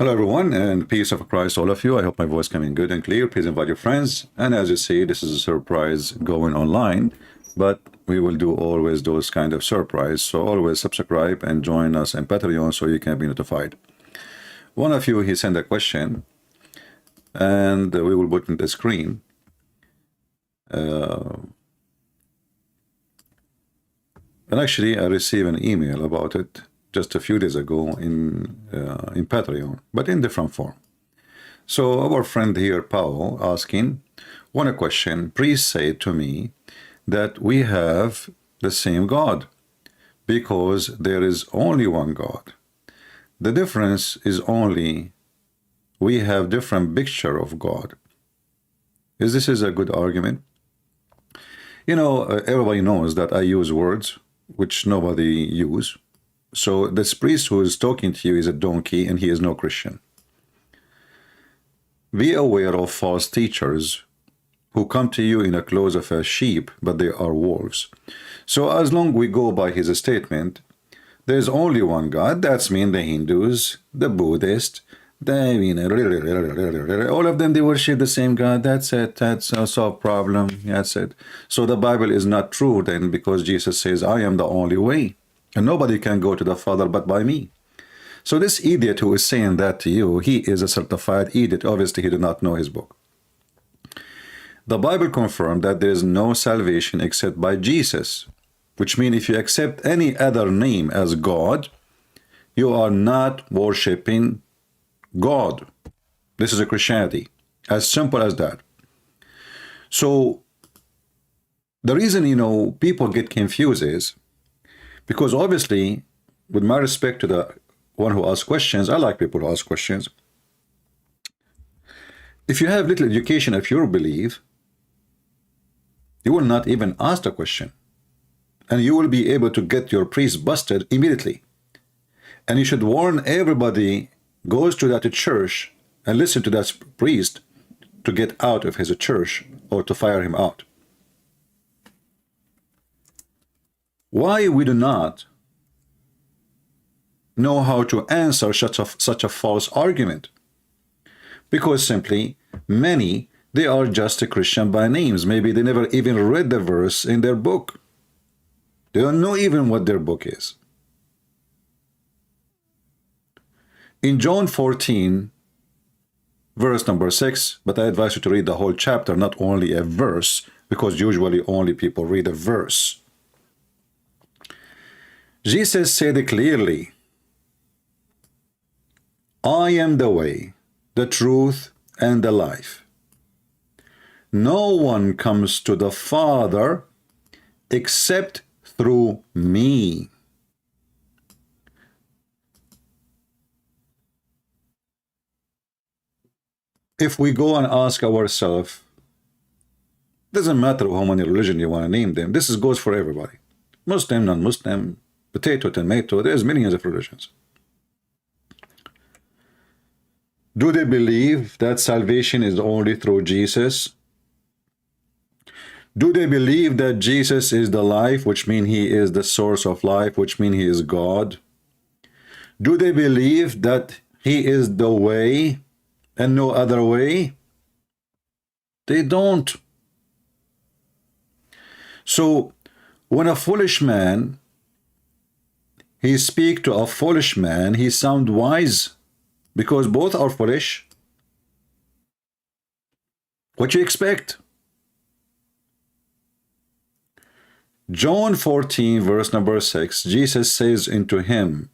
Hello everyone, and peace of Christ all of you. I hope my voice coming good and clear. Please invite your friends. And as you see, this is a surprise going online, but we will do always those kind of surprise. So always subscribe and join us in Patreon so you can be notified. One of you, he sent a question, and we will put in the screen. And actually, I received an email about it just a few days ago in Patreon, but in different form. So our friend here, Paul, asking one question: please say to me that we have the same God, because there is only one God. The difference is only we have different picture of God. Is this a good argument? You know, everybody knows that I use words which nobody use. So this priest who is talking to you is a donkey, and he is no Christian. Be aware of false teachers who come to you in the clothes of a sheep, but they are wolves. So as long we go by his statement, there's only one God. That's mean the Hindus, the Buddhists, all of them, they worship the same God. That's it. That's a solved problem. That's it. So the Bible is not true then, because Jesus says, I am the only way, and nobody can go to the Father but by me. So this idiot who is saying that to you, he is a certified idiot. Obviously, he did not know his book. The Bible confirmed that there is no salvation except by Jesus, which means if you accept any other name as God, you are not worshiping God. This is a Christianity. As simple as that. So the reason, you know, people get confused is because obviously, with my respect to the one who asks questions, I like people who ask questions. If you have little education of your belief, you will not even ask the question, and you will be able to get your priest busted immediately. And you should warn everybody goes to that church and listen to that priest to get out of his church or to fire him out. Why we do not know how to answer such a false argument? Because simply many, they are just a Christian by names. Maybe they never even read the verse in their book. They don't know even what their book is. In John 14, verse number 6, but I advise you to read the whole chapter, not only a verse, because usually only people read a verse. Jesus said clearly, I am the way, the truth, and the life. No one comes to the Father except through me. If we go and ask ourselves, doesn't matter how many religions you want to name them, this goes for everybody. Muslim, non-Muslim, potato, tomato, there's millions of religions. Do they believe that salvation is only through Jesus? Do they believe that Jesus is the life, which means he is the source of life, which means he is God? Do they believe that he is the way and no other way? They don't. So when a foolish man, he speak to a foolish man, he sound wise, because both are foolish. What you expect? John 14, verse number 6, Jesus says unto him,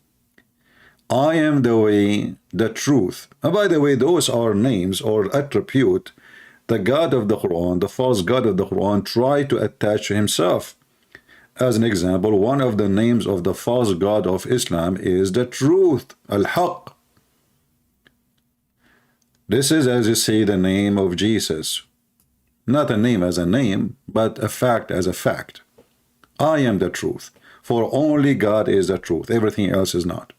I am the way, the truth. And by the way, those are names or attribute the God of the Quran, the false God of the Quran, try to attach to himself. As an example, one of the names of the false God of Islam is the truth, Al-Haq. This is, as you see, the name of Jesus. Not a name as a name, but a fact as a fact. I am the truth, for only God is the truth. Everything else is not.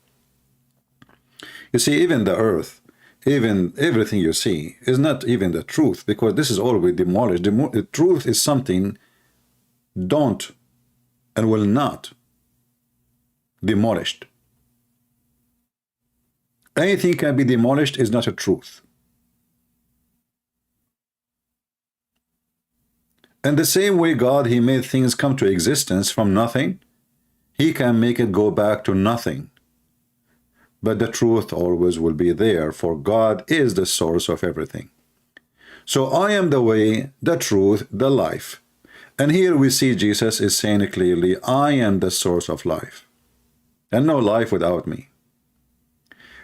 You see, even the earth, even everything you see is not even the truth, because this is always demolished. The truth is something don't and will not demolished. Anything can be demolished is not a truth. And the same way God, he made things come to existence from nothing, he can make it go back to nothing. But the truth always will be there, for God is the source of everything. So I am the way, the truth, the life. And here we see Jesus is saying clearly, I am the source of life, and no life without me.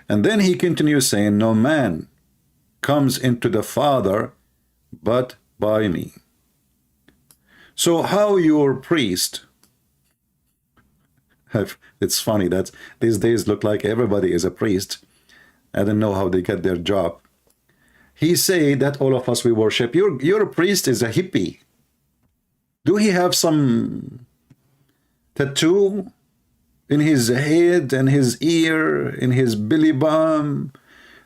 And then he continues saying, no man comes into the Father but by me. So how your priest, it's funny that these days look like everybody is a priest. I don't know how they get their job. He said that all of us we worship. Your priest is a hippie. Do he have some tattoo in his head and his ear, in his belly bum?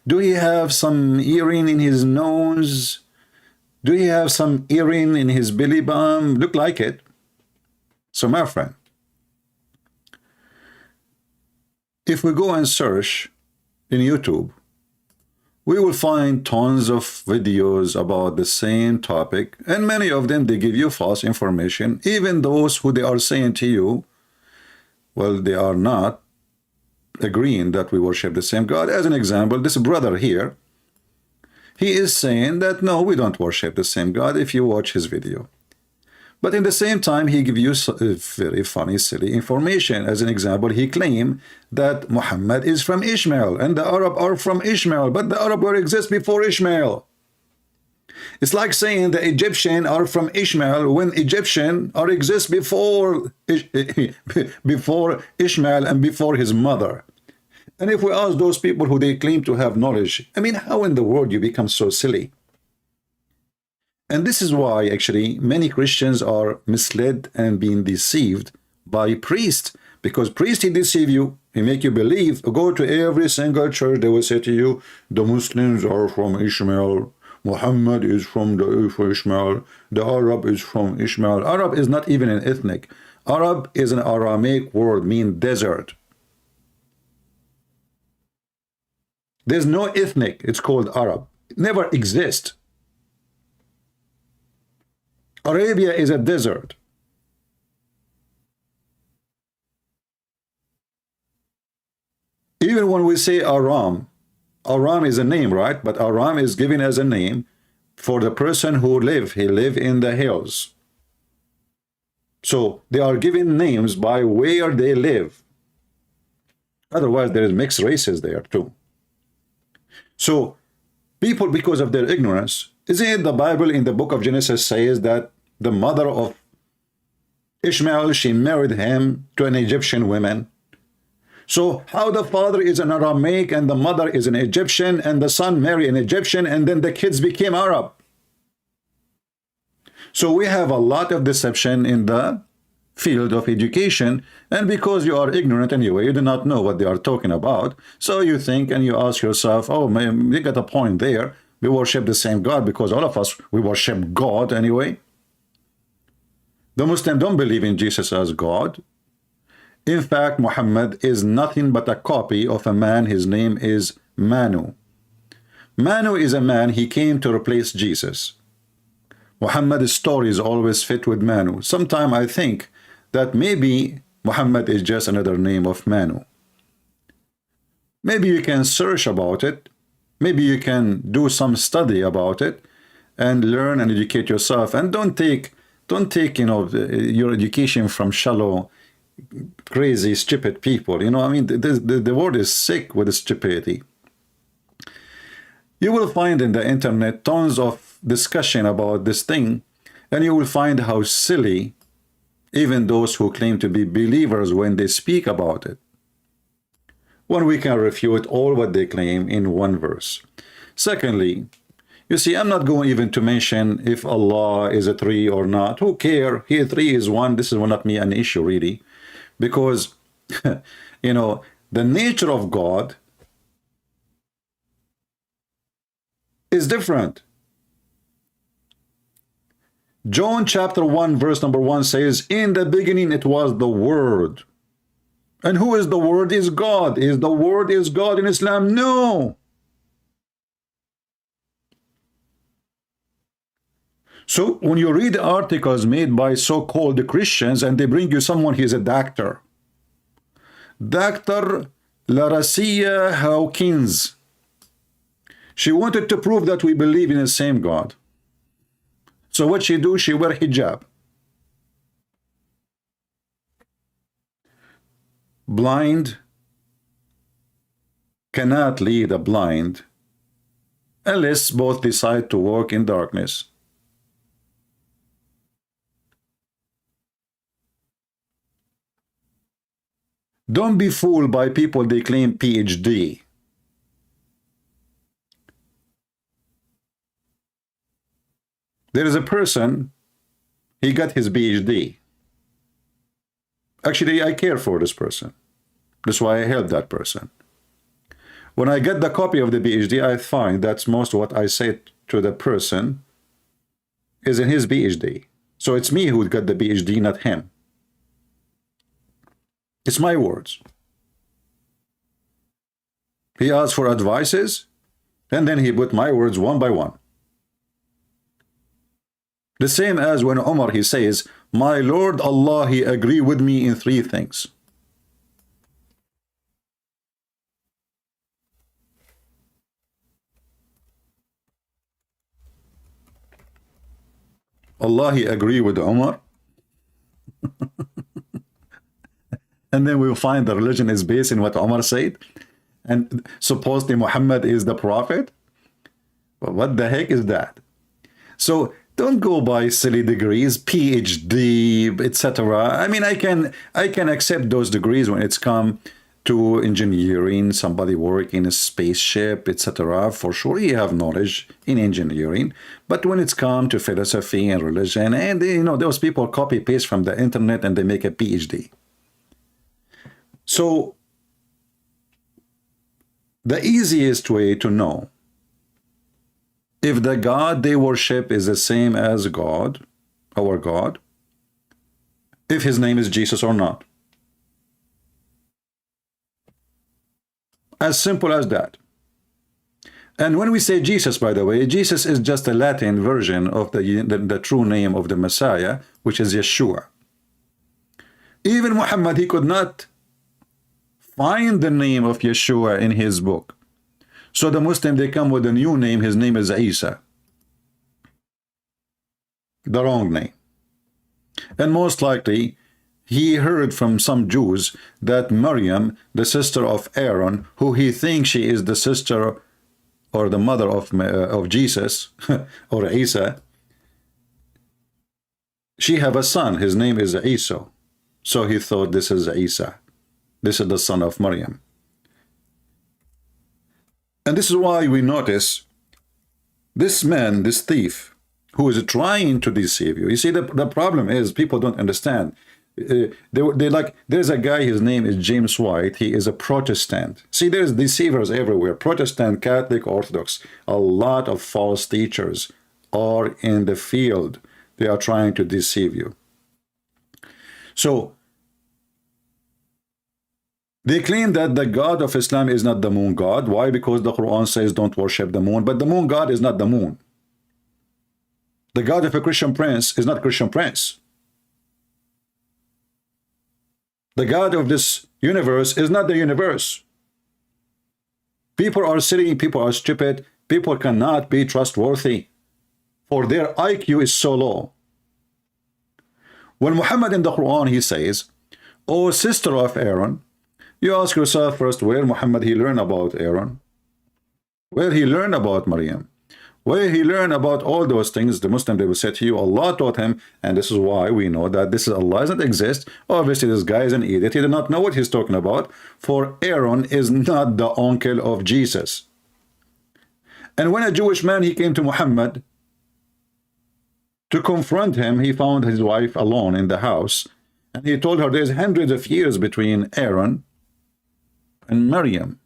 Do he have some earring in his nose? Do he have some earring in his belly bum? Look like it. So my friend, if we go and search in YouTube, we will find tons of videos about the same topic, and many of them, they give you false information. Even those who they are saying to you, well, they are not agreeing that we worship the same God. As an example, this brother here, he is saying that, no, we don't worship the same God if you watch his video. But in the same time, he gives you very funny, silly information. As an example, he claimed that Muhammad is from Ishmael and the Arab are from Ishmael, but the Arab will exist before Ishmael. It's like saying the Egyptian are from Ishmael when Egyptian are exist before Ishmael and before his mother. And if we ask those people who they claim to have knowledge, I mean, how in the world you become so silly? And this is why actually many Christians are misled and being deceived by priests, because priest, he deceive you, he make you believe. Go to every single church, they will say to you, the Muslims are from Ishmael, Muhammad is from the Ishmael, the Arab is from Ishmael. Arab is not even an ethnic. Arab is an Aramaic word, mean desert. There's no ethnic, it's called Arab. It never exists. Arabia is a desert. Even when we say Aram, Aram is a name, right? But Aram is given as a name for the person who he live in the hills. So they are given names by where they live. Otherwise, there is mixed races there too. So people, because of their ignorance, isn't it the Bible in the book of Genesis says that the mother of Ishmael, she married him to an Egyptian woman? So how the father is an Aramaic and the mother is an Egyptian and the son married an Egyptian and then the kids became Arab? So we have a lot of deception in the field of education, and because you are ignorant anyway, you do not know what they are talking about, so you think and you ask yourself, oh man, you got a point there, we worship the same God, because all of us, we worship God anyway. The Muslims don't believe in Jesus as God. In fact, Muhammad is nothing but a copy of a man. His name is Manu. Manu is a man, he came to replace Jesus. Muhammad's stories always fit with Manu. Sometimes I think that maybe Muhammad is just another name of Manu. Maybe you can search about it. Maybe you can do some study about it and learn and educate yourself. And don't take your education from shallow, crazy, stupid people. You know, I mean, the world is sick with stupidity. You will find in the internet tons of discussion about this thing, and you will find how silly even those who claim to be believers when they speak about it, when we can refute all what they claim in one verse. Secondly, you see, I'm not going even to mention if Allah is a three or not. Who care? Here, three is one. This is not me an issue, really, because, you know, the nature of God is different. John chapter 1 verse number 1 says, in the beginning it was the Word. And who is the word? Is God. Is the word is God in Islam? No. So when you read articles made by so-called Christians and they bring you someone, he's a doctor. Dr. Laracia Hawkins. She wanted to prove that we believe in the same God. So what she do? She wear hijab. Blind cannot lead a blind unless both decide to walk in darkness. Don't be fooled by people they claim PhD. There is a person, he got his PhD. Actually, I care for this person. That's why I help that person. When I get the copy of the PhD, I find that's most what I say to the person is in his PhD. So it's me who got the PhD, not him. It's my words. He asked for advices, and then he put my words one by one. The same as when Umar, he says, my Lord Allah, he agree with me in 3 things. Allah, he agree with Umar. And then we'll find the religion is based in what Umar said. And supposedly Muhammad is the prophet. Well, what the heck is that? So don't go by silly degrees, PhD, etc. I mean, I can accept those degrees when it's come to engineering, somebody working in a spaceship, etc. For sure, you have knowledge in engineering. But when it's come to philosophy and religion, and you know, those people copy paste from the internet and they make a PhD. So the easiest way to know if the God they worship is the same as God, our God, if his name is Jesus or not. As simple as that. And when we say Jesus, by the way, Jesus is just a Latin version of the true name of the Messiah, which is Yeshua. Even Muhammad, he could not find the name of Yeshua in his book. So the Muslim, they come with a new name. His name is Isa. The wrong name. And most likely, he heard from some Jews that Maryam, the sister of Aaron, who he thinks she is the sister or the mother of Jesus, or Isa, she have a son. His name is Isa. So he thought this is Isa. This is the son of Maryam. And this is why we notice this man, this thief, who is trying to deceive you. You see, the problem is people don't understand. There's a guy, his name is James White. He is a Protestant. See, there's deceivers everywhere. Protestant, Catholic, Orthodox. A lot of false teachers are in the field. They are trying to deceive you. So, they claim that the God of Islam is not the moon God. Why? Because the Quran says don't worship the moon. But the moon God is not the moon. The God of a Christian prince is not Christian prince. The God of this universe is not the universe. People are silly, people are stupid, people cannot be trustworthy, for their IQ is so low. When Muhammad in the Quran, he says, O sister of Aaron, you ask yourself first, where Muhammad he learned about Aaron? Where he learned about Maryam? Where he learned about all those things? The Muslim, they will say to you, Allah taught him, and this is why we know that this is Allah doesn't exist. Obviously, this guy is an idiot. He did not know what he's talking about, for Aaron is not the uncle of Jesus. And when a Jewish man, he came to Muhammad to confront him, he found his wife alone in the house, and he told her there's hundreds of years between Aaron and Maryam,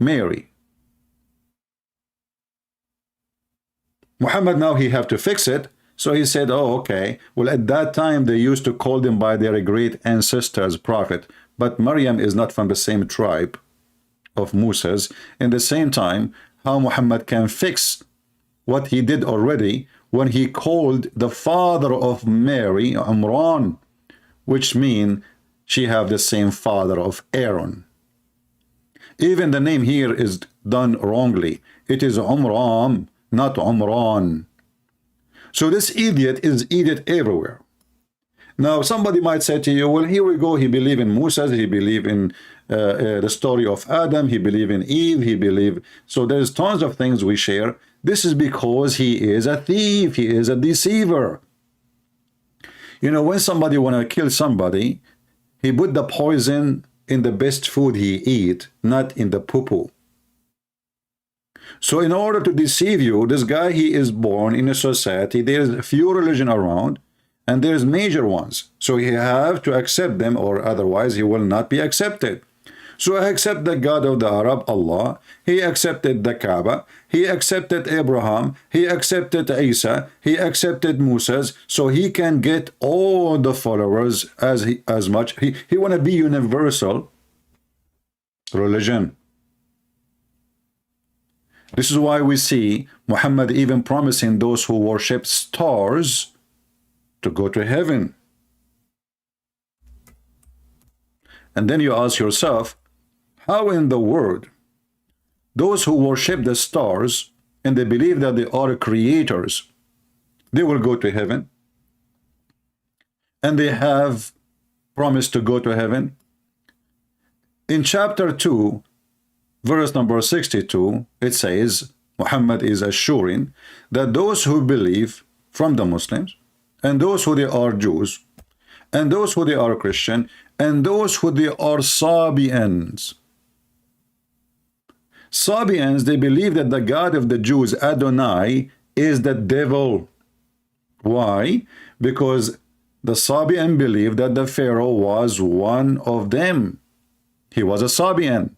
Mary. Muhammad now he have to fix it, so he said, oh, okay, well, at that time they used to call them by their great ancestors, prophet, but Maryam is not from the same tribe of Moses. In the same time, how Muhammad can fix what he did already when he called the father of Mary Imran, which means she have the same father of Aaron. Even the name here is done wrongly. It is Umram, not Umran. So this idiot is idiot everywhere. Now somebody might say to you, well, here we go, he believe in Moses, he believe in the story of Adam, he believe in Eve, he believe. So there's tons of things we share. This is because he is a thief, he is a deceiver. You know, when somebody want to kill somebody, he put the poison in the best food he eat, not in the poo-poo. So in order to deceive you, this guy, he is born in a society, there's a few religion around, and there's major ones. So he have to accept them, or otherwise he will not be accepted. So I accept the God of the Arab, Allah. He accepted the Kaaba. He accepted Abraham. He accepted Isa. He accepted Moses. So he can get all the followers as much. He want to be universal religion. This is why we see Muhammad even promising those who worship stars to go to heaven. And then you ask yourself, how in the world those who worship the stars and they believe that they are creators, they will go to heaven? And they have promised to go to heaven. In chapter 2, verse number 62, it says, Muhammad is assuring that those who believe from the Muslims, and those who they are Jews, and those who they are Christian, and those who they are Sabians. Sabians, they believe that the God of the Jews, Adonai, is the devil. Why? Because the Sabian believed that the Pharaoh was one of them. He was a Sabian.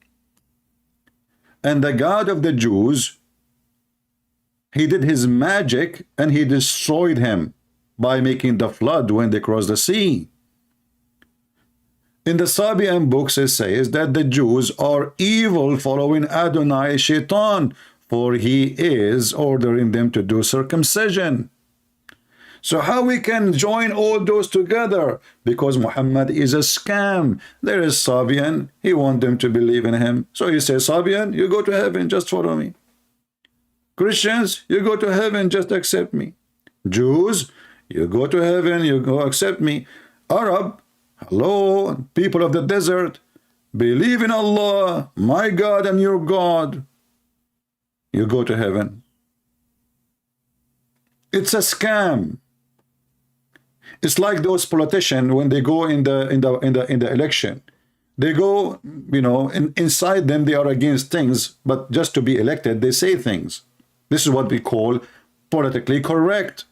And the God of the Jews, he did his magic and he destroyed him by making the flood when they crossed the sea. In the Sabian books it says that the Jews are evil, following Adonai Shaitan, for he is ordering them to do circumcision. So how we can join all those together? Because Muhammad is a scam. There is Sabian, he wants them to believe in him. So he says, Sabian, you go to heaven, just follow me. Christians, you go to heaven, just accept me. Jews, you go to heaven, you go accept me. Arab, hello, people of the desert, believe in Allah, my God and your God. You go to heaven. It's a scam. It's like those politicians when they go in the election. They go, you know, inside them they are against things, but just to be elected, they say things. This is what we call politically correct.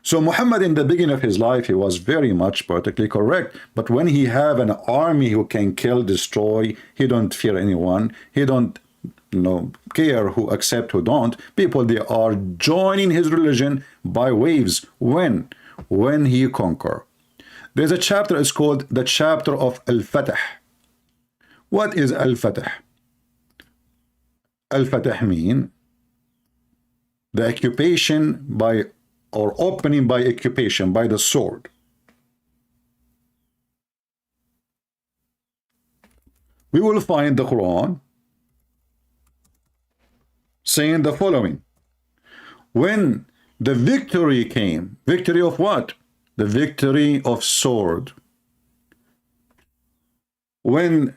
So Muhammad, in the beginning of his life, he was very much politically correct. But when he have an army who can kill, destroy, he don't fear anyone. He don't, you know, care who accept, who don't. People, they are joining his religion by waves. When he conquer. There's a chapter, it's called the chapter of Al-Fatah. What is Al-Fatah? Al-Fatah mean the occupation by, or opening by occupation, by the sword. We will find the Quran saying the following. When the victory came, victory of what? The victory of sword. When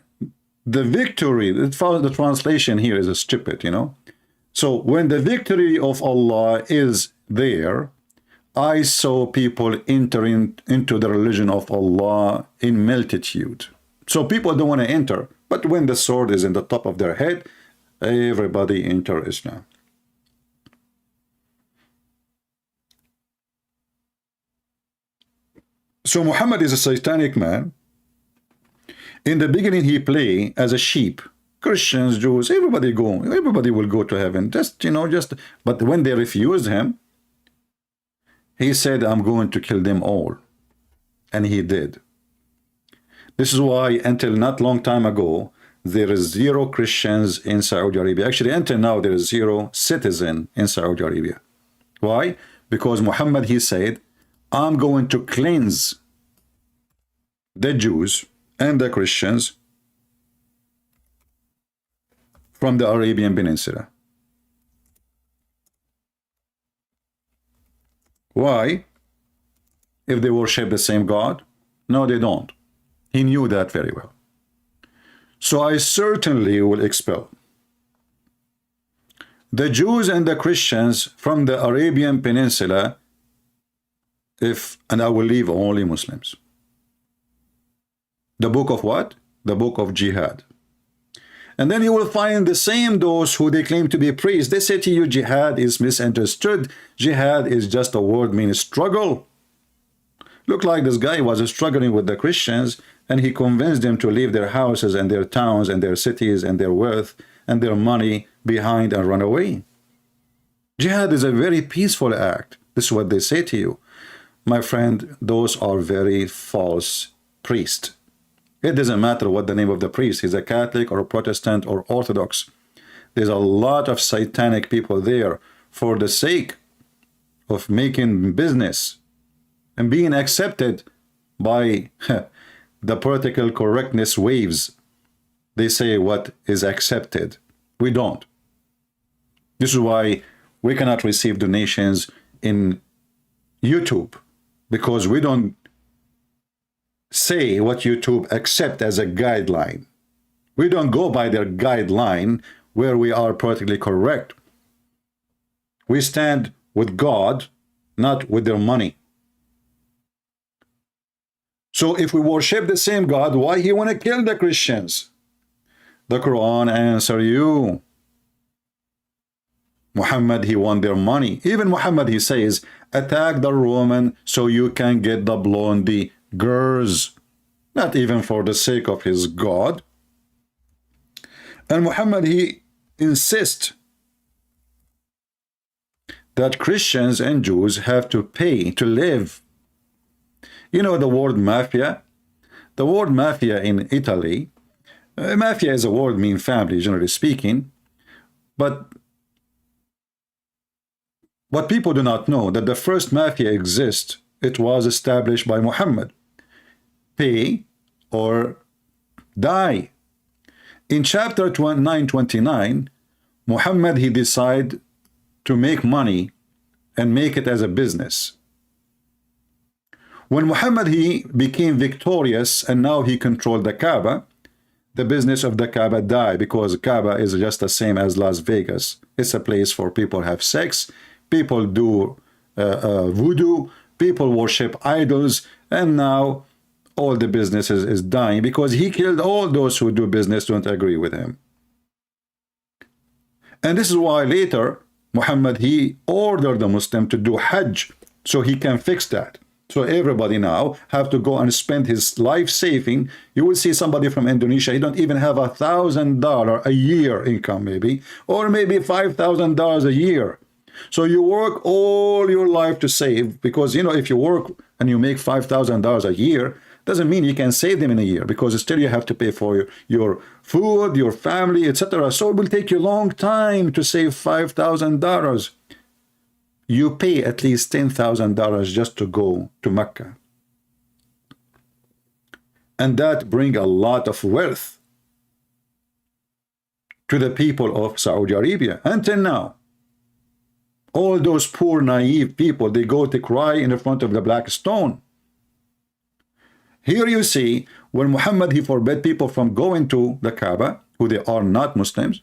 the victory, the translation here is stupid, you know. So when the victory of Allah is there, I saw people entering into the religion of Allah in multitude. So people don't want to enter, but when the sword is in the top of their head, everybody enter Islam. So Muhammad is a satanic man. In the beginning, he play as a sheep. Christians, Jews, everybody will go to heaven. Just, you know, but when they refused him, he said, I'm going to kill them all. And he did. This is why until not long time ago, there is zero Christians in Saudi Arabia. Actually, until now, there is zero citizen in Saudi Arabia. Why? Because Muhammad, he said, I'm going to cleanse the Jews and the Christians from the Arabian Peninsula. Why? If they worship the same God? No, they don't. He knew that very well. So I certainly will expel the Jews and the Christians from the Arabian Peninsula, and I will leave only Muslims. The book of what? The book of jihad. And then you will find the same those who they claim to be priests. They say to you, jihad is misunderstood. Jihad is just a word meaning struggle. Look like this guy was struggling with the Christians, and he convinced them to leave their houses and their towns and their cities and their wealth and their money behind and run away. Jihad is a very peaceful act. This is what they say to you. My friend, those are very false priests. It doesn't matter what the name of the priest. He's a Catholic or a Protestant or Orthodox. There's a lot of satanic people there for the sake of making business and being accepted by the political correctness waves. They say what is accepted. We don't. This is why we cannot receive donations in YouTube, because we don't say what YouTube accept as a guideline. We don't go by their guideline where we are politically correct. We stand with God, not with their money. So if we worship the same God, why he want to kill the Christians? The Quran answer you. Muhammad, he want their money. Even Muhammad, he says, attack the Roman so you can get the blondie girls. Not even for the sake of his God. And Muhammad, he insists that Christians and Jews have to pay to live. You know the word mafia? The word mafia in Italy, mafia is a word mean family, generally speaking. But what people do not know, that the first mafia exists, it was established by Muhammad. Pay or die. In chapter 929, Muhammad, he decided to make money and make it as a business. When Muhammad, he became victorious and now he controlled the Kaaba, the business of the Kaaba died, because Kaaba is just the same as Las Vegas. It's a place for people to have sex, people do voodoo, people worship idols, and now all the business is dying because he killed all those who do business don't agree with him. And this is why later Muhammad, he ordered the Muslim to do Hajj so he can fix that. So everybody now have to go and spend his life saving. You will see somebody from Indonesia, he don't even have $1,000 a year income, maybe, or maybe $5,000 a year. So you work all your life to save, because, you know, if you work and you make $5,000 a year, doesn't mean you can save them in a year, because still you have to pay for your food, your family, etc. So it will take you a long time to save $5,000. You pay at least $10,000 just to go to Mecca. And that brings a lot of wealth to the people of Saudi Arabia. Until now, all those poor, naive people, they go to cry in the front of the black stone. Here you see, when Muhammad, he forbade people from going to the Kaaba, who they are not Muslims,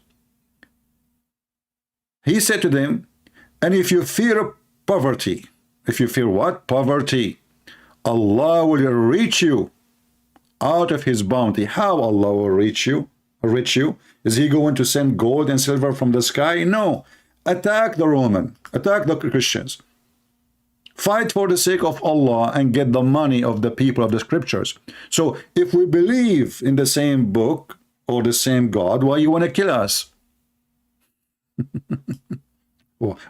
he said to them, and if you fear poverty, if you fear what? Poverty, Allah will reach you out of his bounty. How Allah will reach you? Is he going to send gold and silver from the sky? No. Attack the Roman, attack the Christians. Fight for the sake of Allah and get the money of the people of the scriptures. So if we believe in the same book or the same God, why you want to kill us?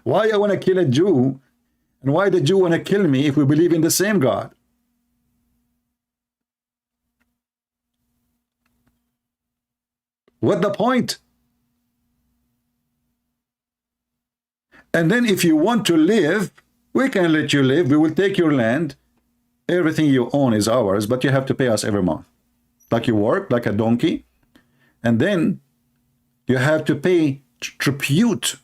Why I want to kill a Jew, and why the Jew want to kill me if we believe in the same God? What the point? And then if you want to live, we can let you live. We will take your land. Everything you own is ours, but you have to pay us every month. Like you work, like a donkey. And then you have to pay tribute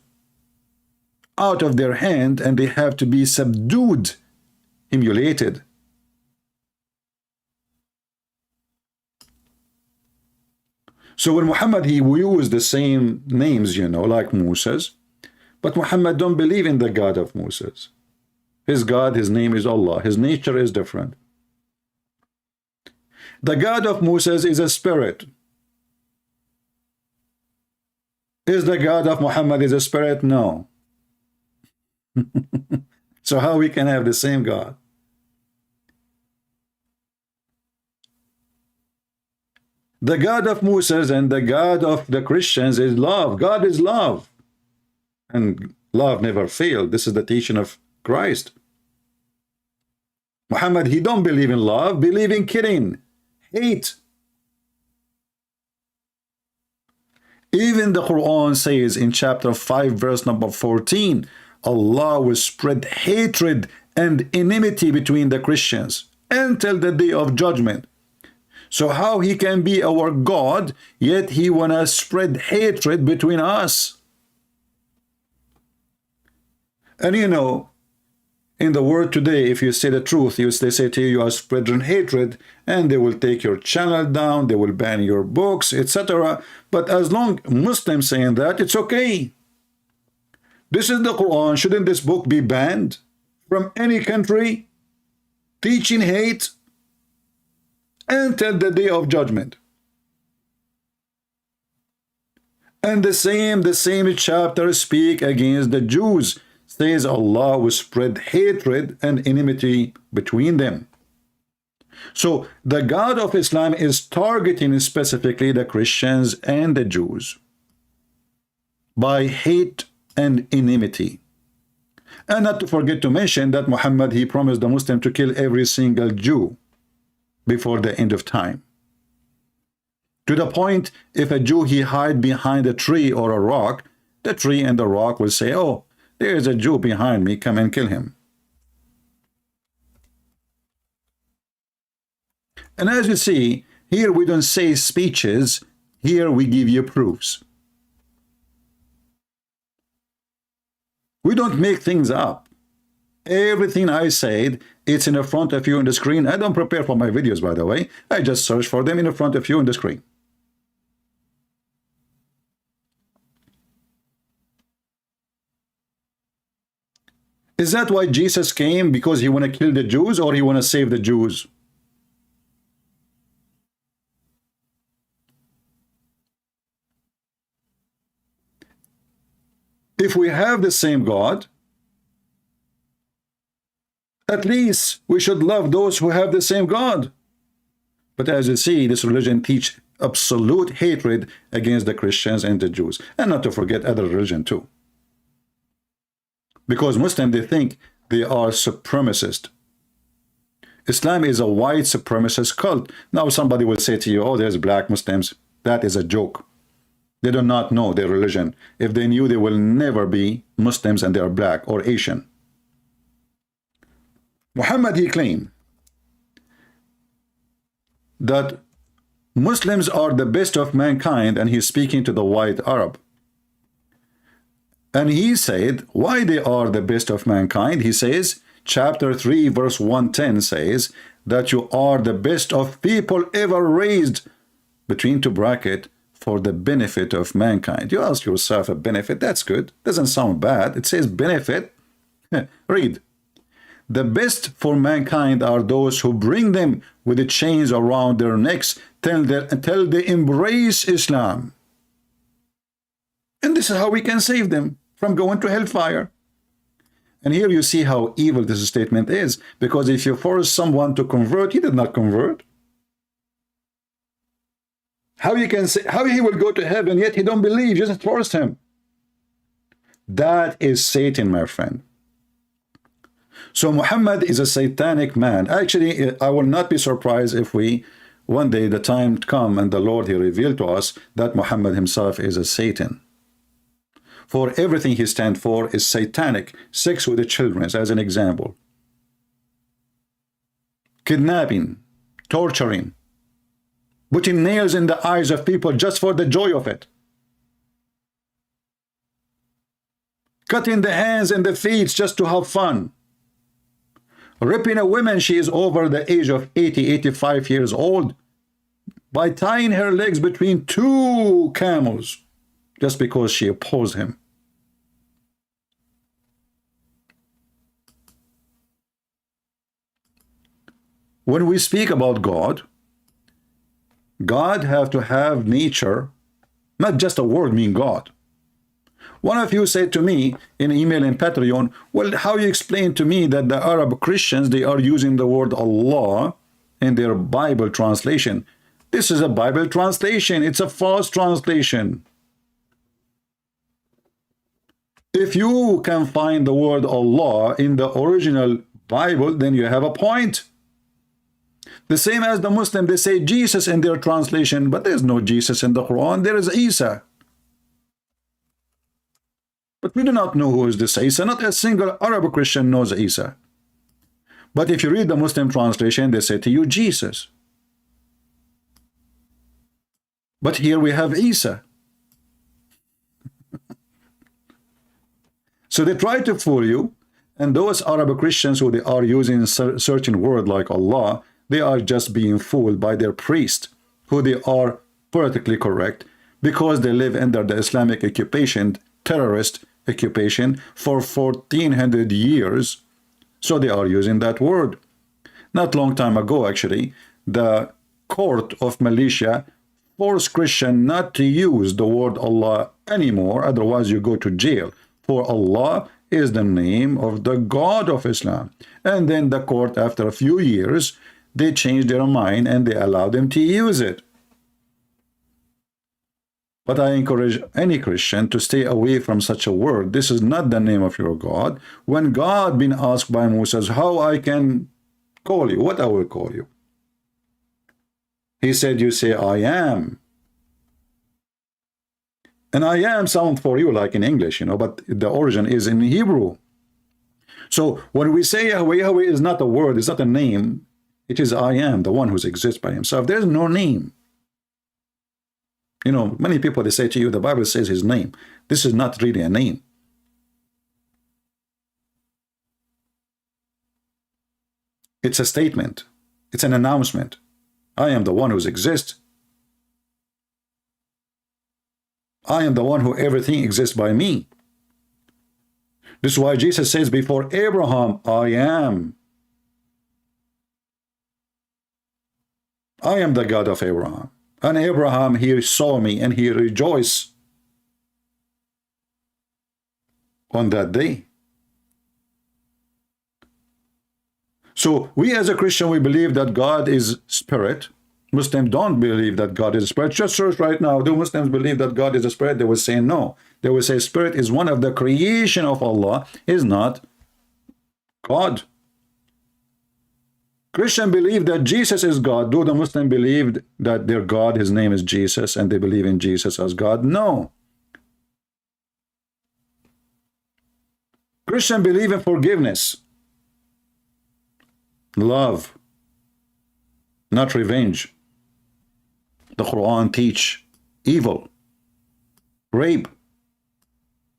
out of their hand, and they have to be subdued, emulated. So when Muhammad, he used the same names, you know, like Moses, but Muhammad don't believe in the God of Moses. His God, his name is Allah. His nature is different. The God of Moses is a spirit. Is the God of Muhammad is a spirit? No. So how we can have the same God? The God of Moses and the God of the Christians is love. God is love. And love never failed. This is the teaching of Christ. Muhammad, he don't believe in love, believe in killing, hate. Even the Quran says in chapter 5, verse number 14, Allah will spread hatred and enmity between the Christians until the day of judgment. So how he can be our God, yet he wanna spread hatred between us? And you know, in the world today, if you say the truth, they say to you, you are spreading hatred, and they will take your channel down, they will ban your books, etc. But as long Muslims saying that, it's okay. This is the Quran. Shouldn't this book be banned from any country? Teaching hate until the day of judgment. And the same chapter speak against the Jews. Says Allah will spread hatred and enmity between them. So the God of Islam is targeting specifically the Christians and the Jews by hate and enmity. And not to forget to mention that Muhammad, he promised the Muslim to kill every single Jew before the end of time. To the point, if a Jew he hide behind a tree or a rock, the tree and the rock will say, oh, there is a Jew behind me, come and kill him. And as you see, here we don't say speeches, here we give you proofs. We don't make things up. Everything I said, it's in front of you on the screen. I don't prepare for my videos, by the way. I just search for them in front of you on the screen. Is that why Jesus came? Because he want to kill the Jews, or he want to save the Jews? If we have the same God, at least we should love those who have the same God. But as you see, this religion teach absolute hatred against the Christians and the Jews. And not to forget other religion too. Because Muslims, they think they are supremacist. Islam is a white supremacist cult. Now somebody will say to you, oh, there's black Muslims. That is a joke. They do not know their religion. If they knew, they will never be Muslims and they are black or Asian. Muhammad, he claimed that Muslims are the best of mankind, and he's speaking to the white Arab. And he said, why they are the best of mankind? He says, chapter 3, verse 110 says, that you are the best of people ever raised, between two brackets, for the benefit of mankind. You ask yourself a benefit, that's good. Doesn't sound bad. It says benefit. Read. The best for mankind are those who bring them with the chains around their necks till they embrace Islam. And this is how we can save them from going to hellfire. And here you see how evil this statement is, because if you force someone to convert, he did not convert. How you can say, how he will go to heaven, yet he don't believe, just force him. That is Satan, my friend. So Muhammad is a satanic man. Actually, I will not be surprised if we one day the time come and the Lord, he revealed to us that Muhammad himself is a Satan. For everything he stands for is satanic. Sex with the children, as an example. Kidnapping, torturing, putting nails in the eyes of people just for the joy of it. Cutting the hands and the feet just to have fun. Ripping a woman, she is over the age of 80, 85 years old, by tying her legs between two camels just because she opposed him. When we speak about God, God have to have nature, not just a word mean God. One of you said to me in email in Patreon, well, how you explain to me that the Arab Christians, they are using the word Allah in their Bible translation? This is a Bible translation. It's a false translation. If you can find the word Allah in the original Bible, then you have a point. The same as the Muslim, they say Jesus in their translation, but there's no Jesus in the Quran. There is Isa. But we do not know who is this Isa. Not a single Arab Christian knows Isa. But if you read the Muslim translation, they say to you Jesus. But here we have Isa. So they try to fool you, and those Arab Christians who they are using certain word like Allah, they are just being fooled by their priest, who they are politically correct because they live under the Islamic occupation, terrorist occupation for 1400 years. So they are using that word. Not long time ago, actually, the court of Malaysia forced Christian not to use the word Allah anymore, otherwise you go to jail. For Allah is the name of the God of Islam. And then the court, after a few years, they changed their mind and they allowed them to use it. But I encourage any Christian to stay away from such a word. This is not the name of your God. When God been asked by Moses, how I can call you, what I will call you? He said, you say, I am. And I am sound for you like in English, but the origin is in Hebrew. So when we say Yahweh, Yahweh is not a word, it's not a name. It is I am, the one who exists by himself. There's no name. Many people, they say to you, the Bible says his name. This is not really a name. It's a statement. It's an announcement. I am the one who exists. I am the one who everything exists by me. This is why Jesus says, before Abraham, I am. I am the God of Abraham. And Abraham, he saw me and he rejoiced on that day. So we as a Christian, we believe that God is spirit. Muslims don't believe that God is a spirit. Just search right now, do Muslims believe that God is a spirit? They will say no. They will say spirit is one of the creation of Allah, is not God. Christians believe that Jesus is God. Do the Muslims believe that their God, his name is Jesus, and they believe in Jesus as God? No. Christians believe in forgiveness, love, not revenge. The Quran teach evil, rape,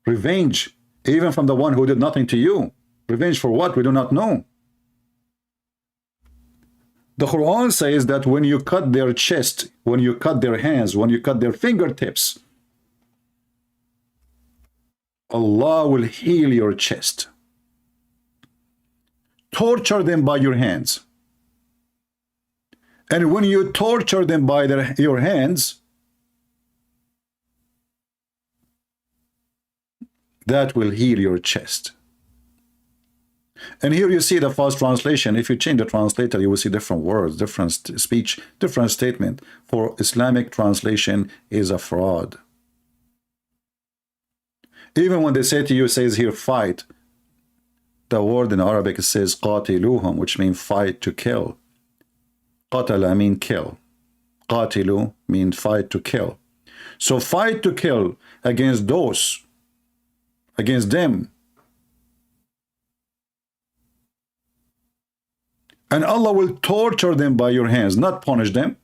revenge, even from the one who did nothing to you. Revenge for what? We do not know. The Quran says that when you cut their chest, when you cut their hands, when you cut their fingertips, Allah will heal your chest. Torture them by your hands. And when you torture them by your hands, that will heal your chest. And here you see the false translation. If you change the translator, you will see different words, different speech, different statement. For Islamic translation is a fraud. Even when they say to you, it says here, fight. The word in Arabic says qatiluhum, which means fight, to kill. Qatala mean kill. Qatilu means fight to kill. So fight to kill against those, against them. And Allah will torture them by your hands, not punish them.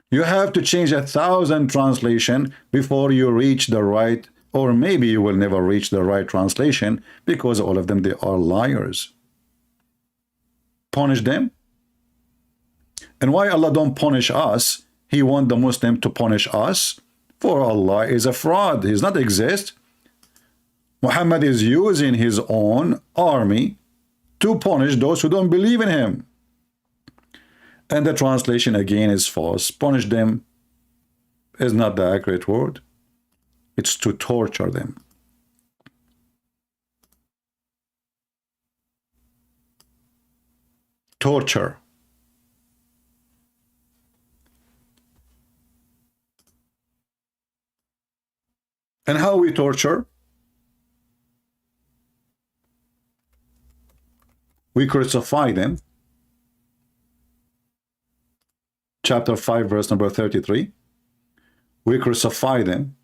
You have to change 1,000 translation before you reach the right, or maybe you will never reach the right translation, because all of them, they are liars. Punish them. And why Allah don't punish us? He want the Muslim to punish us? For Allah is a fraud. He does not exist. Muhammad is using his own army to punish those who don't believe in him. And the translation again is false. Punish them is not the accurate word. It's to torture them. Torture. And how we torture? We crucify them. Chapter 5, verse number 33. We crucify them.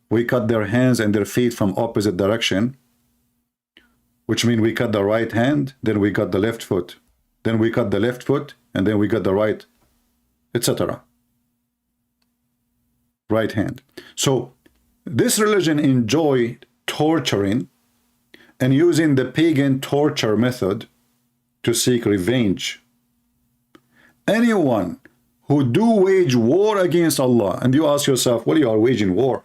We cut their hands and their feet from opposite direction, which means we cut the right hand, then we cut the left foot. Then we cut the left foot, and then we cut the right, etc. Right hand. So this religion enjoy torturing and using the pagan torture method to seek revenge. Anyone who do wage war against Allah, and you ask yourself, well, you are waging war.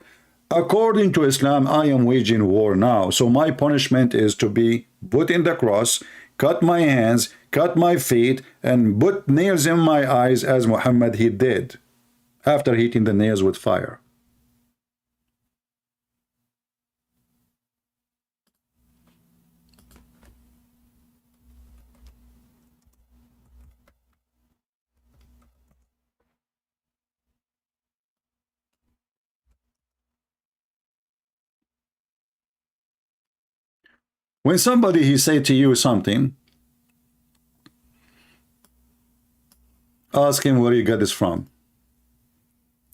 According to Islam, I am waging war now. So my punishment is to be put in the cross, cut my hands, cut my feet, and put nails in my eyes as Muhammad he did, after heating the nails with fire. When somebody he say to you something, ask him where you got this from.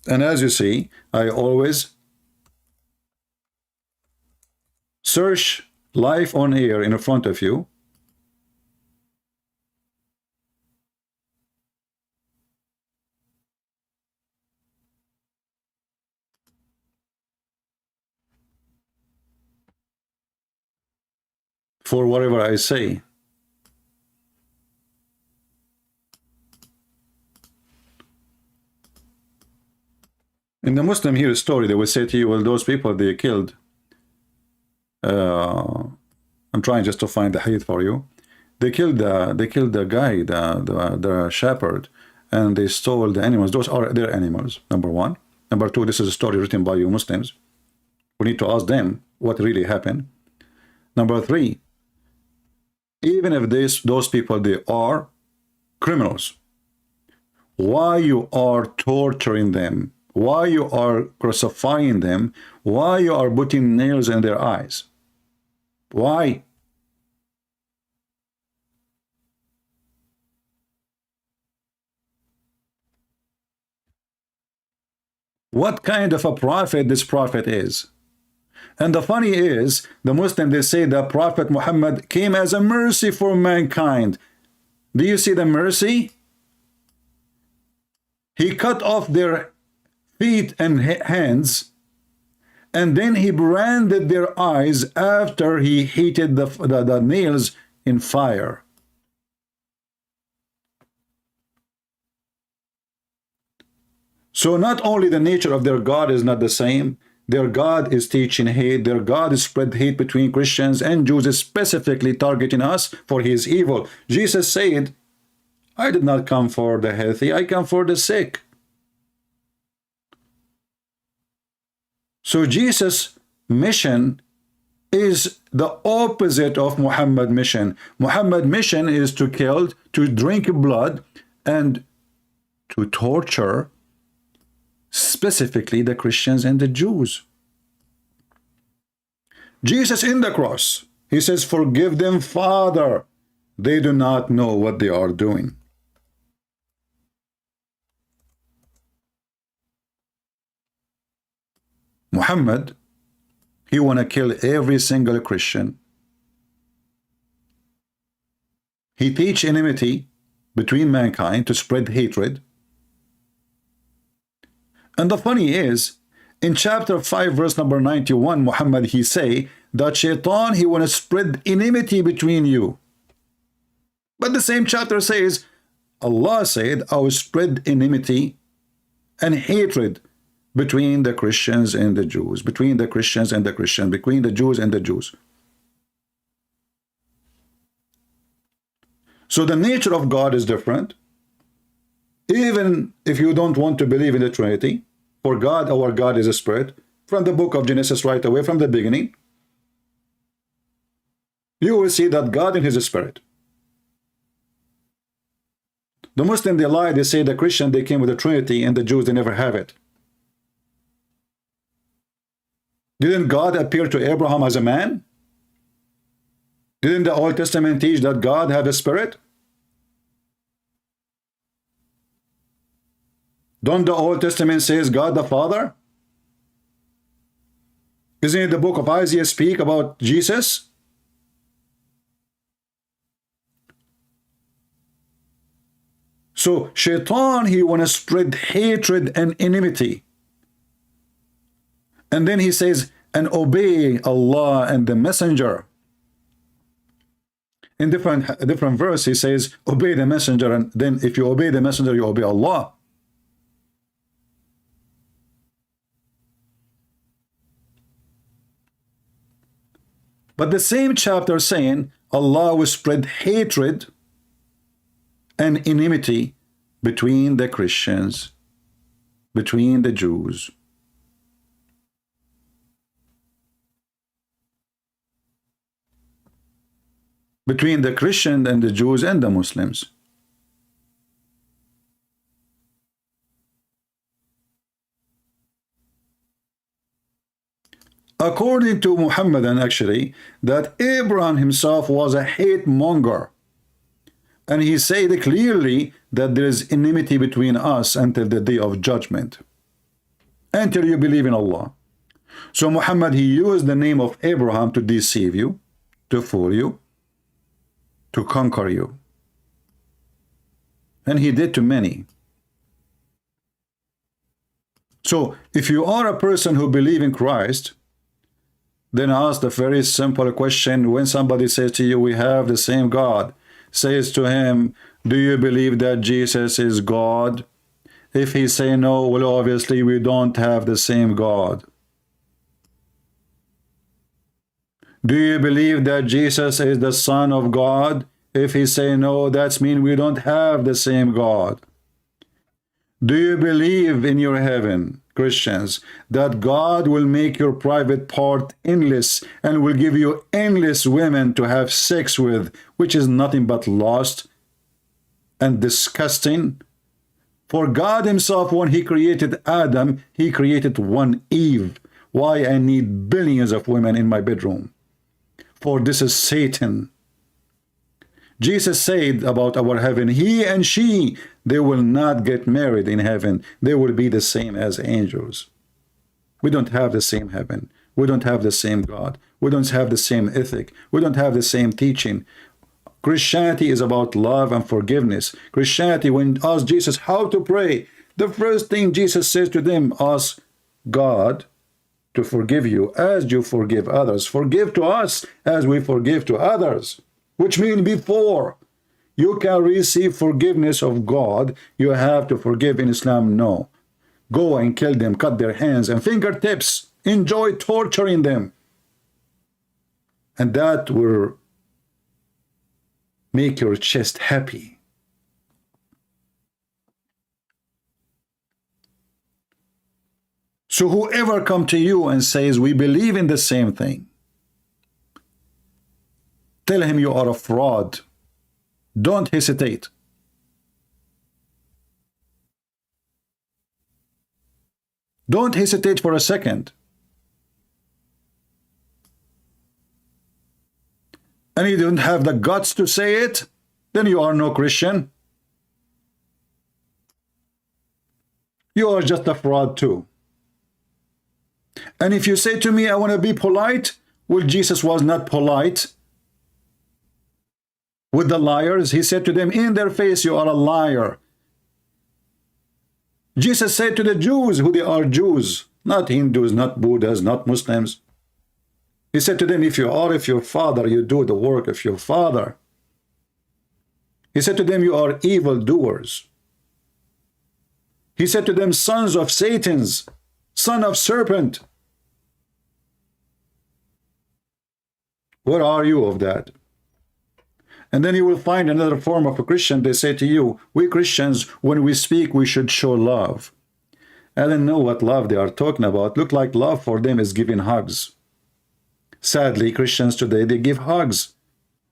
And as you see, I always search live on air in front of you. For whatever I say. In the Muslim here story, they will say to you, well, those people they killed. I'm trying just to find the hadith for you. They killed the guy, the shepherd, and they stole the animals. Those are their animals, number one. Number two, this is a story written by you Muslims. We need to ask them what really happened. Number three, even if those people, they are criminals, why you are torturing them? Why you are crucifying them? Why you are putting nails in their eyes? Why? What kind of a prophet this prophet is? And the funny is, the Muslims, they say that Prophet Muhammad came as a mercy for mankind. Do you see the mercy? He cut off their feet and hands, and then he branded their eyes after he heated the nails in fire. So not only the nature of their God is not the same, their God is teaching hate. Their God is spread hate between Christians and Jews, specifically targeting us for his evil. Jesus said, I did not come for the healthy, I come for the sick. So Jesus' mission is the opposite of Muhammad's mission. Muhammad's mission is to kill, to drink blood, and to torture specifically the Christians and the Jews. Jesus in the cross, He says, forgive them, Father. They do not know what they are doing. Muhammad, he want to kill every single Christian. He teach enmity between mankind to spread hatred. And the funny is, in chapter 5, verse number 91, Muhammad, he say that Shaitan, he want to spread enmity between you. But the same chapter says, Allah said, I will spread enmity and hatred between the Christians and the Jews, between the Christians and the Christians, between the Jews and the Jews. So the nature of God is different. Even if you don't want to believe in the Trinity, for God, our God is a spirit, from the book of Genesis right away, from the beginning, you will see that God in his spirit. The Muslim, they lie, they say the Christian, they came with the Trinity, and the Jews, they never have it. Didn't God appear to Abraham as a man? Didn't the Old Testament teach that God had a spirit? Don't the Old Testament says God the Father? Isn't it the book of Isaiah speak about Jesus? So Shaitan, he want to spread hatred and enmity. And then he says, and obey Allah and the messenger. In different verse, he says, obey the messenger. And then if you obey the messenger, you obey Allah. But the same chapter saying, Allah will spread hatred and enmity between the Christians, between the Jews. Between the Christian and the Jews and the Muslims. According to Muhammadan, actually, that Abraham himself was a hate monger. And he said clearly that there is enmity between us until the day of judgment. Until you believe in Allah. So Muhammad, he used the name of Abraham to deceive you, to fool you, to conquer you. And he did to many. So if you are a person who believes in Christ, then ask the very simple question. When somebody says to you, we have the same God, says to him, do you believe that Jesus is God? If he say no, well, obviously we don't have the same God. Do you believe that Jesus is the Son of God? If he say no, that means we don't have the same God. Do you believe in your heaven, Christians, that God will make your private part endless and will give you endless women to have sex with, which is nothing but lust and disgusting? For God himself, when he created Adam, he created one Eve. Why I need billions of women in my bedroom? For this is Satan. Jesus said about our heaven, he and she, they will not get married in heaven. They will be the same as angels. We don't have the same heaven. We don't have the same God. We don't have the same ethic. We don't have the same teaching. Christianity is about love and forgiveness. Christianity, when asked Jesus how to pray, the first thing Jesus says to them, ask God to forgive you as you forgive others. Forgive to us as we forgive to others. Which means before you can receive forgiveness of God, you have to forgive. In Islam, no. Go and kill them, cut their hands and fingertips. Enjoy torturing them. And that will make your chest happy. So whoever come to you and says, we believe in the same thing, tell him you are a fraud. Don't hesitate. Don't hesitate for a second. and you don't have the guts to say it, then you are no Christian. You are just a fraud too. And if you say to me, I want to be polite, well, Jesus was not polite with the liars. He said to them in their face, you are a liar. Jesus said to the Jews, who they are Jews, not Hindus, not Buddhas, not Muslims. He said to them, if you are of your father, you do the work of your father. He said to them, you are evildoers. He said to them, sons of Satan's, son of serpent. Where are you of that? And then you will find another form of a Christian. They say to you, we Christians, when we speak, we should show love. I don't know what love they are talking about. Look like love for them is giving hugs. Sadly, Christians today, they give hugs.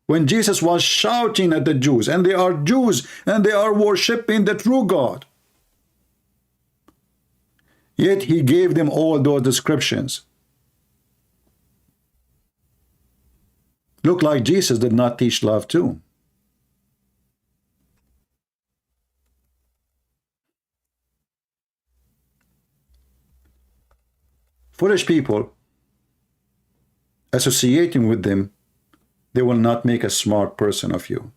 When Jesus was shouting at the Jews, and they are Jews, and they are worshiping the true God. Yet he gave them all those descriptions. Look like Jesus did not teach love too. Foolish people, associating with them, they will not make a smart person of you.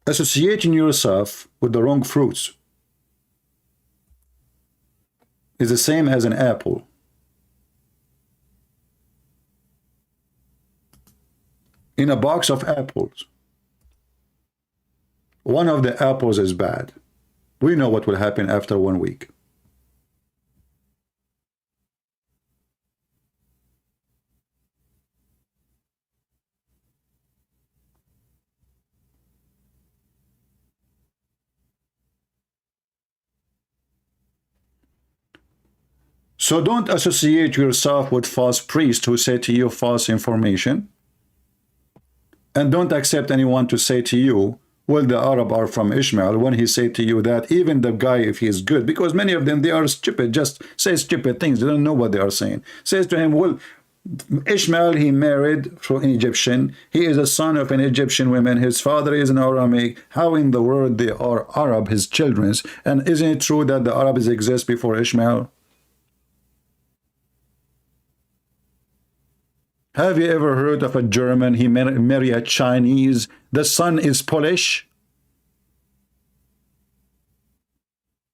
Associating yourself with the wrong fruits is the same as an apple. In a box of apples, one of the apples is bad. We know what will happen after 1 week. So don't associate yourself with false priests who say to you false information. And don't accept anyone to say to you, well, the Arab are from Ishmael, when he say to you that even the guy, if he is good, because many of them, they are stupid, just say stupid things. They don't know what they are saying. Says to him, well, Ishmael, he married from an Egyptian. He is a son of an Egyptian woman. His father is an Aramic. How in the world they are Arab, his children's? And isn't it true that the Arabs exist before Ishmael? Have you ever heard of a German, he marry a Chinese, the son is Polish?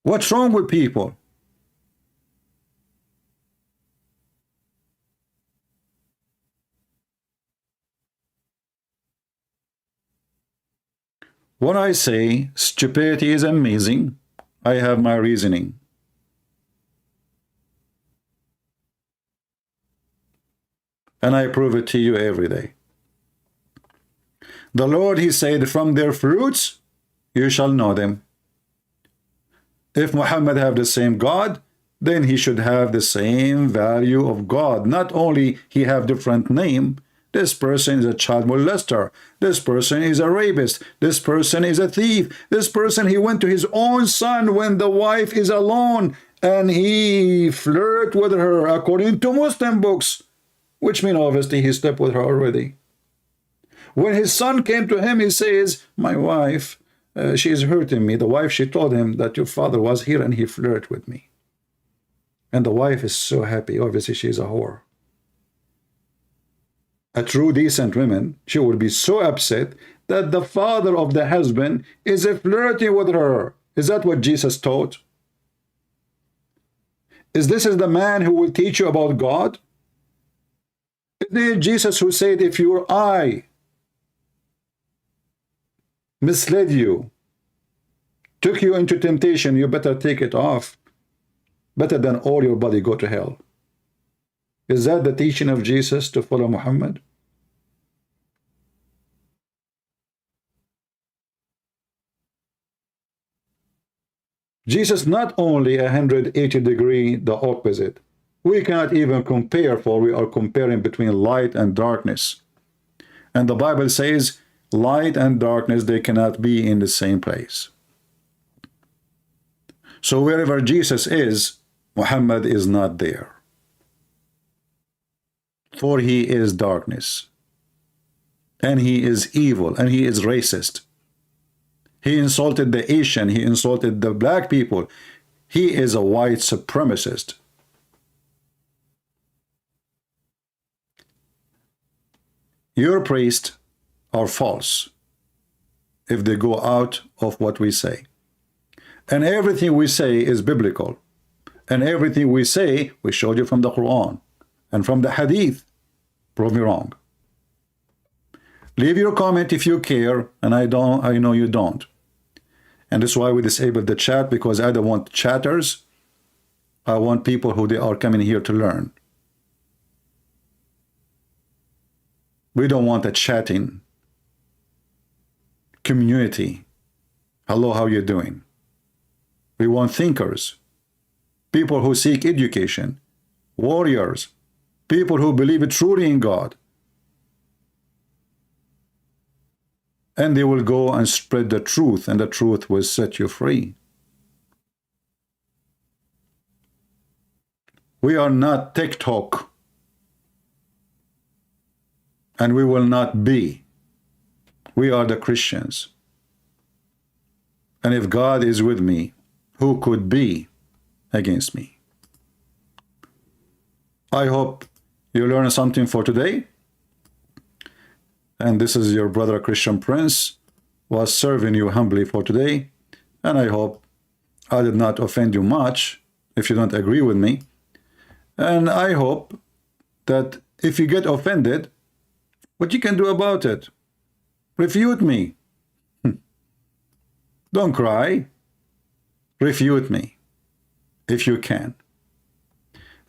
What's wrong with people? When I say stupidity is amazing, I have my reasoning. And I prove it to you every day. The Lord, he said, from their fruits you shall know them. If Muhammad have the same God, then he should have the same value of God. Not only he have different name, this person is a child molester, this person is a rapist, this person is a thief, this person, he went to his own son when the wife is alone and he flirt with her according to Muslim books. Which means obviously he slept with her already. When his son came to him, he says, my wife, she is hurting me. The wife, she told him that your father was here and he flirted with me. And the wife is so happy. Obviously, she is a whore. A true decent woman, she would be so upset that the father of the husband is flirting with her. Is that what Jesus taught? Is this the man who will teach you about God? Isn't it Jesus who said, if your eye misled you, took you into temptation, you better take it off. Better than all your body go to hell. Is that the teaching of Jesus to follow Muhammad? Jesus not only 180 degree the opposite. We cannot even compare, for we are comparing between light and darkness. And the Bible says, light and darkness, they cannot be in the same place. So wherever Jesus is, Muhammad is not there. For he is darkness, and he is evil, and he is racist. He insulted the Asian, he insulted the black people. He is a white supremacist. Your priests are false if they go out of what we say. And everything we say is biblical. And everything we say, we showed you from the Quran and from the Hadith. Prove me wrong. Leave your comment if you care, and I know you don't. And that's why we disabled the chat, because I don't want chatters. I want people who they are coming here to learn. We don't want a chatting community. Hello, how you doing? We want thinkers, people who seek education, warriors, people who believe truly in God. And they will go and spread the truth, and the truth will set you free. We are not TikTok, and we will not be. We are the Christians. And if God is with me, who could be against me? I hope you learned something for today. And this is your brother Christian Prince, was serving you humbly for today. And I hope I did not offend you much if you don't agree with me. And I hope that if you get offended, what you can do about it? Refute me. Don't cry. Refute me if you can.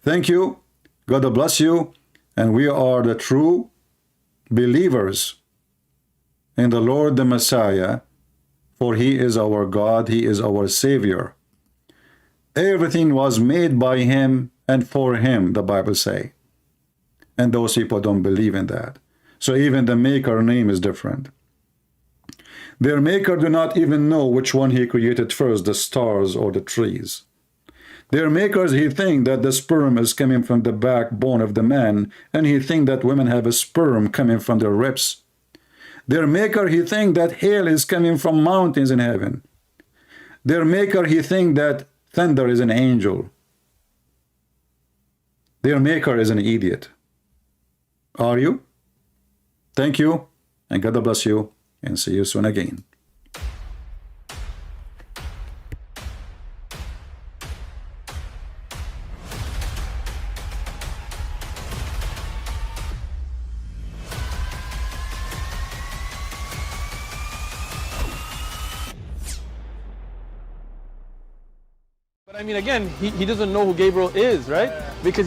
Thank you. God bless you. And we are the true believers in the Lord the Messiah, for he is our God, he is our Savior. Everything was made by him and for him, the Bible say. And those people don't believe in that. So even the maker name is different. Their maker do not even know which one he created first, the stars or the trees. Their makers, he think that the sperm is coming from the backbone of the man, and he think that women have a sperm coming from their ribs. Their maker, he think that hail is coming from mountains in heaven. Their maker, he think that thunder is an angel. Their maker is an idiot. Are you? Thank you, and God bless you, and see you soon again. But I mean, again, he doesn't know who Gabriel is, right?